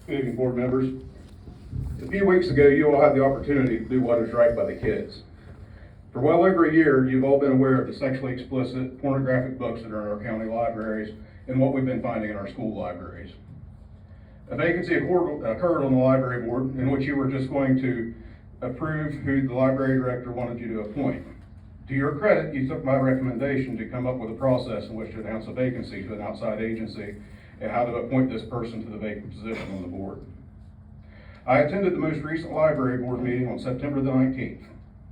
Good evening, board members. A few weeks ago, you all had the opportunity to do what is right by the kids. For well over a year, you've all been aware of the sexually explicit, pornographic books that are in our county libraries and what we've been finding in our school libraries. A vacancy occurred on the library board in which you were just going to approve who the library director wanted you to appoint. To your credit, you took my recommendation to come up with a process in which to announce a vacancy to an outside agency and how to appoint this person to the vacant position on the board. I attended the most recent library board meeting on September the 19th.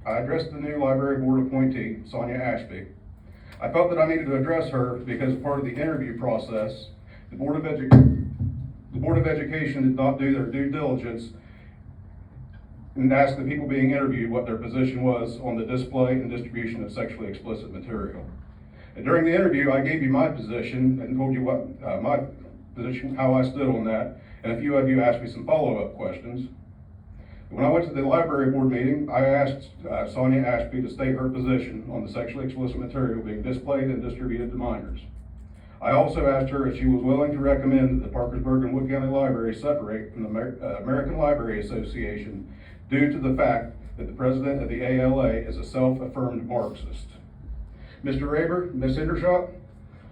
I addressed the new library board appointee, Sonia Ashby. I felt that I needed to address her because part of the interview process, the Board of Education did not do their due diligence and ask the people being interviewed what their position was on the display and distribution of sexually explicit material. And during the interview, I gave you my position and told you what my position, how I stood on that, and a few of you asked me some follow-up questions. When I went to the library board meeting, I asked Sonia Ashby to state her position on the sexually explicit material being displayed and distributed to minors. I also asked her if she was willing to recommend that the Parkersburg and Wood County Library separate from the American Library Association due to the fact that the president of the ALA is a self-affirmed Marxist. Mr. Raber, Ms. Hendershot,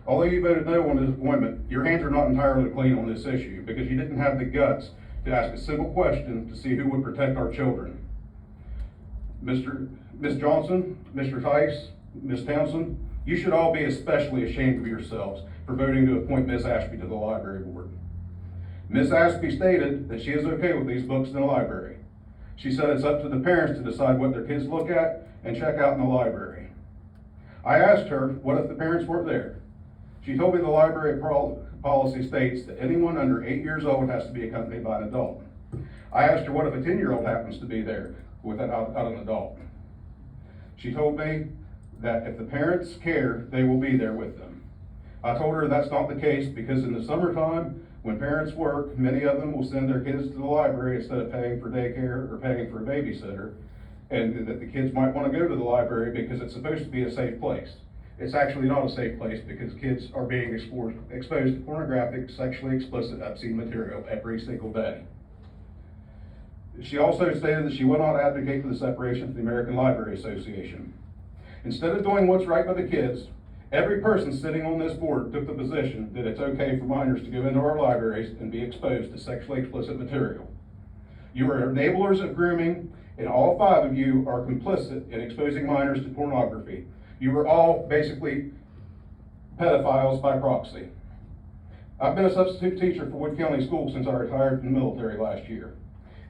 although you voted no on this appointment, your hands are not entirely clean on this issue because you didn't have the guts to ask a simple question to see who would protect our children. Ms. Johnson, Mr. Tice, Ms. Townsend, you should all be especially ashamed of yourselves for voting to appoint Ms. Ashby to the library board. Ms. Ashby stated that she is okay with these books in the library. She said it's up to the parents to decide what their kids look at and check out in the library. I asked her, what if the parents weren't there? She told me the library policy states that anyone under 8 years old has to be accompanied by an adult. I asked her, what if a 10-year-old happens to be there without an adult? She told me that if the parents care, they will be there with them. I told her that's not the case because in the summertime, when parents work, many of them will send their kids to the library instead of paying for daycare or paying for a babysitter, and that the kids might want to go to the library because it's supposed to be a safe place. It's actually not a safe place because kids are being exposed to pornographic, sexually explicit, obscene material every single day. She also stated that she will not advocate for the separation from the American Library Association. Instead of doing what's right by the kids, every person sitting on this board took the position that it's okay for minors to go into our libraries and be exposed to sexually explicit material. You are enablers of grooming, and all 5 of you are complicit in exposing minors to pornography. You are all basically pedophiles by proxy. I've been a substitute teacher for Wood County Schools since I retired from the military last year.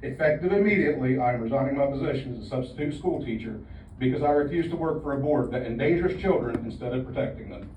Effective immediately, I am resigning my position as a substitute school teacher because I refuse to work for a board that endangers children instead of protecting them.